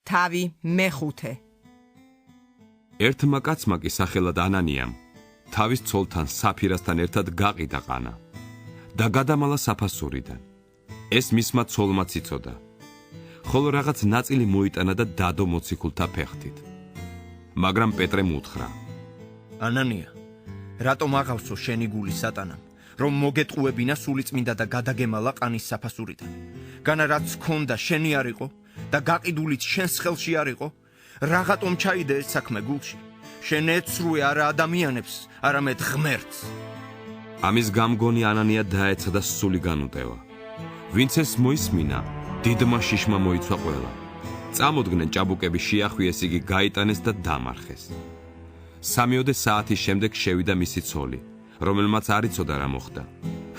თავი მეხუთე. ერთმა კაცმა კი სახელად ანანიამ თავის ცოლთან საფირასთან ერთად გაყიდა ყანა და გადამალა საფასურიდან. ეს მისმა ცოლმაც იცოდა. ხოლო რაღაც ნაწილი მოიტანა და დადო მოციქულთა ფეხთით. მაგრამ პეტრემ უთხრა: ანანია, რატომ აღავსო შენი გული სატანამ, რომ მოგეტყუებინა სულიწმინდა და გადაგემალა ყანის საფასურიდან? განა რაც ქონდა შენი არ იყო და გაყიდულიც შენს ხელში არ იყო? Რაღაცომ ჩაიდე ეს საქმე გულში? შენ ეცრუე არა ადამიანებს, არამედ ღმერთს. ამის გამგონი ანანია დაეცა და სული განუტევა. ვინც ეს მოისმინა, დიდმა შიშმა მოიცვა ყველა. წამოდგნენ ჭაბუკები შეახვიეს, იგი გაიტანეს და დამარხეს. 3 საათის შემდეგ შევიდა მისი ცოლი, რომელმაც არ იცოდა რა მოხდა.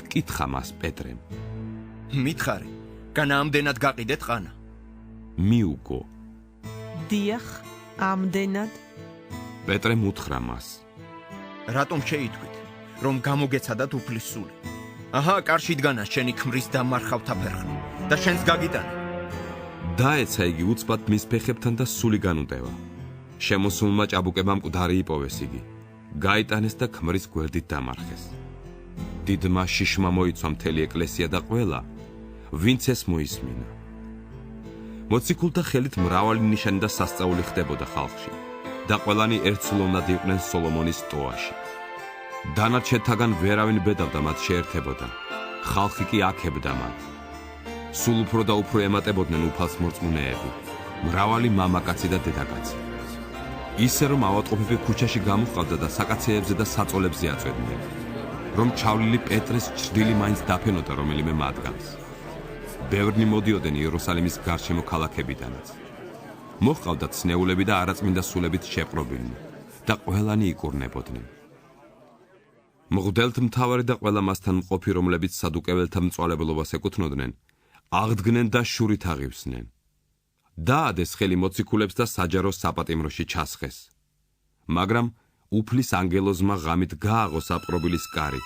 ჰკითხა მას პეტრემ: მითხარი, განა ამდენად გაყიდეთ ყანა? მიუგო. დიახ, ამდენად. პეტრემ უთხრა მას: რატომ შეიტყვით, რომ გამოგეცადათ უფლის სული? აჰა, კარში დგანა შენი ქმრის დამარხავთა ფერხნი და შენს გაგიტანა. დაეცა იგი უცბად მის ფეხებთან და სული განუტევა. შემოსულმა ჭაბუკებმა მკვდარი იპოვეს იგი. გაიტანეს და ქმრის გვერდით დამარხეს. დიდმა შიშმა მოიცვა მთელი ეკლესია და ყველა, ვინც ეს მოისმინა. მოციქულთა ხელით მრავალი ნიშანი და სასწაული ხდებოდა ხალხში და ყველანი ერთსულოვნად იყვნენ სოლომონის ტოაში. დანარჩენთაგან ვერავინ ბედავდა მათ შეერთებოდა. ხალხი კი აქებდა მათ. სულ უფრო და უფრო ემატებოდნენ უფალს მორწმუნეები, მრავალი მამაკაცი და დედაკაცი. ისე რომ ავადმყოფები ქუჩაში გამოჰყავდა და საკაცეებზე და საწოლებზე აწვევდნენ, რომ ჩავლილი პეტრეს ჭრდილი მაინც დაფენოდა რომელიმე მათგანს. ბევრნი მოდიოდნენ იერუსალიმის გარშემო ქალაქებიდანაც. მოჰყავდათ ცნეულები და არაწმინდა სულებით შეპყრობილნი და ყველანი იკურნებოდნენ. მღვდელთმთავარი და ყველა მასთან მყოფი, რომლებიც სადუკეველთა მწვალებლობას ეკუთვნოდნენ, აღდგნენ და შურით აღივსნენ. დაადეს ხელი მოციქულებს და საჯარო საპატიმროში ჩასხეს. მაგრამ უფლის ანგელოზმა ღამით გააღო საპყრობილის კარი,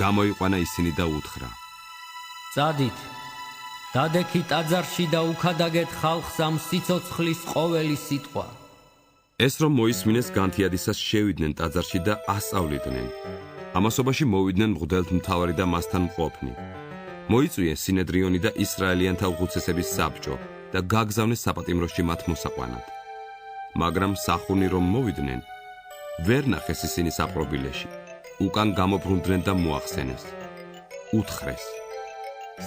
გამოიყვანა ისინი და უთხრა: წადით, დადექით ტაძარში და უქადაგეთ ხალხს ამ სიცოცხლის ყოველი სიტყვა. ეს რომ მოისმინეს განთიადისას შევიდნენ ტაძარში და ასწავლიდნენ. ამასობაში მოვიდნენ მღვდელთმთავარი და მასთან მყოფნი. მოიწვიეს სინედრიონი და ისრაელიანთა უხუცესების საბჭო და გაგზავნეს საპატიმროში მათ მოსაყვანად. მაგრამ სახუნი რომ მოვიდნენ, ვერ ნახეს ისინი საპყრობილეში. უკან გამობრუნდნენ და მოახსენეს. უთხრეს: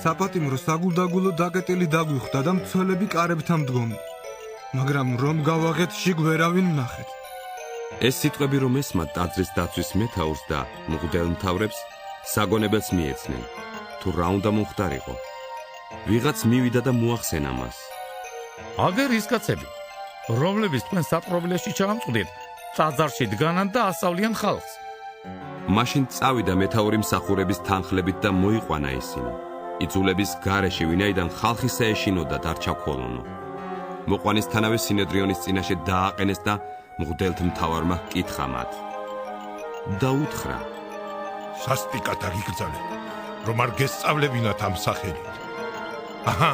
საპატიმრო საგულდაგულო დაკეტილი დაგვიხვდა და მცველები კარებთან მდგომი. მაგრამ რომ გავაღეთ შიგ ვერავინ ნახეთ. ეს სიტყვები რომ ესმათ ტაძრის დაცვის მეთაურს და მღვდელმთავრებს, საგონებელს მიეცნენ, თუ რა უნდა მომხდარიყო. ვიღაც მივიდა და მოახსენა მას. აგერ ის კაცები, რომლებიც თქვენ საპყრობილეში ჩამწვდით, ტაძარში დგანან და ასწავლიან ხალხს. მაშინ წავიდა მეთაური მსახურების თანხლებით და მოიყვანა ისინი. იძულების გარეშე, ვინაიდან ხალხი საეშინოდა დარჩა ქოლონო. მოყვანისთანავე სინედრიონის წინაშე დააყენეს და მღვდელთმთავარმა ჰკითხა მათ. და უთხრა: სასტიკად აგიგრძალეთ, რომ არ გესწავლებინათ ამ სახელით. აჰა,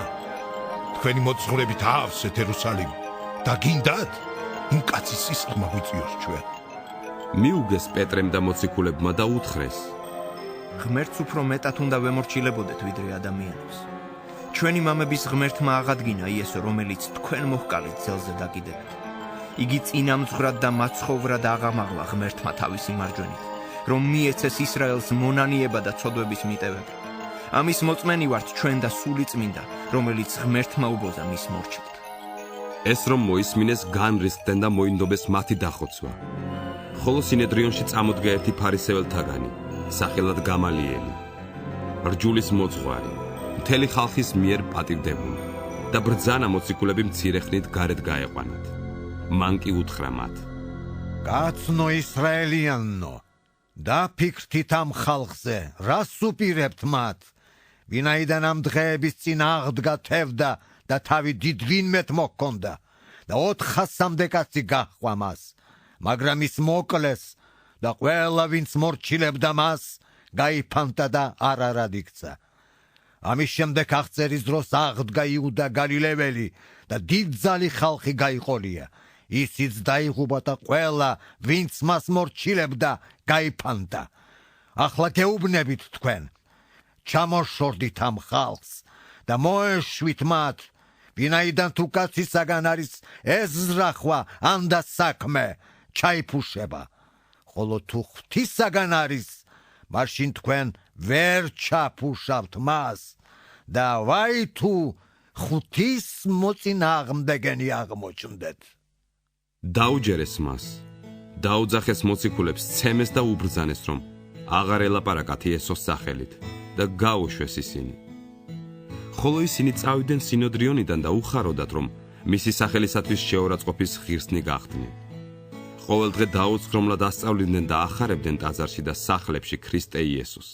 თქვენი მოძღვრებით აავსეთ იერუსალიმი და გინდათ იმ კაცის სისხლმა ვიწიოს ჩვენ. მიუგეს პეტრემ და მოციქულებმა და უთხრეს: ღმერთს უფრო მეტად უნდა ვემორჩილებოდეთ ვიდრე ადამიანებს. ჩვენი მამების ღმერთმა აღადგინა იესო, რომელიც თქვენ მოჰკალით ძელზე დაკიდებით. იგი წინამძღვრად და მაცხოვრად აღამაღლა ღმერთმა თავისი მარჯვენით, რომ მიეცეს ისრაელს მონანიება და ცოდვების მიტევება. ამის მოწმენი ვართ ჩვენ და სულიწმინდა, რომელიც ღმერთმა უბოძა მის მორჩილთ. ეს რომ მოისმინეს, განრისხდნენ და მოინდობეს მათი დახოცვა. ხოლო სინედრიონში წამოდგა ერთი ფარისეველთაგანი, სახელად გამალიელი, რჯულის მოძღვარი, მთელი ხალხის მიერ პატივდებული და ბრძანა მოციქულები მცირე ხნით გარეთ გაეყვანათ. მან კი უთხრა მათ: კაცნო ისრაელიანო, დაფიქრთით ამ ხალხზე, რას უპირებთ მათ? ვინაიდან ამ დღეების წინ აღდგა თევდა და თავი დიდ ვინმეთ მოჰქონდა და 400-მდე კაცი გაჰყვა მას, მაგრამ ის მოკლეს და ყველა ვინც მორჩილებდა მას, გაიფანტა და არარად იქცა. ამის შემდეგ აღწერის დროს აღდგა იუდა გალილეველი და დიდძალი ხალხი გაიყოლია. ისიც დაიღუპა და ყველა, ვინც მას მორჩილებდა, გაიფანტა. ახლა გეუბნებით თქვენ, ჩამოშორდით ამ ხალხს და მოეშვით მათ, ვინაიდან თუ კაცისაგან არის ეზრახვა ან და საქმე, ჩაიფუშება. ხოლო თუ ღვთისაგან არის, მაშინ თქვენ ვერ ჩაფუშავთ მას და ვაი თუ ღვთის მოწინააღმდეგენი აღმოჩნდეთ. დაუჯერეს მას, დაუძახეს მოციქულებს, ცემეს და უბრძანეს, რომ აღარ ელაპარაკათ იესოს სახელით და გაუშვეს ისინი. ხოლო ისინი წავიდნენ სინოდრიონიდან და უხაროდათ, რომ მისი სახელისათვის შეურაცხყოფის ღირსნი გახდნენ. ყოველდღე დაუცხრომლად ასწავლიდნენ და ახარებდნენ ტაძარში და სახლებში ქრისტე იესოს.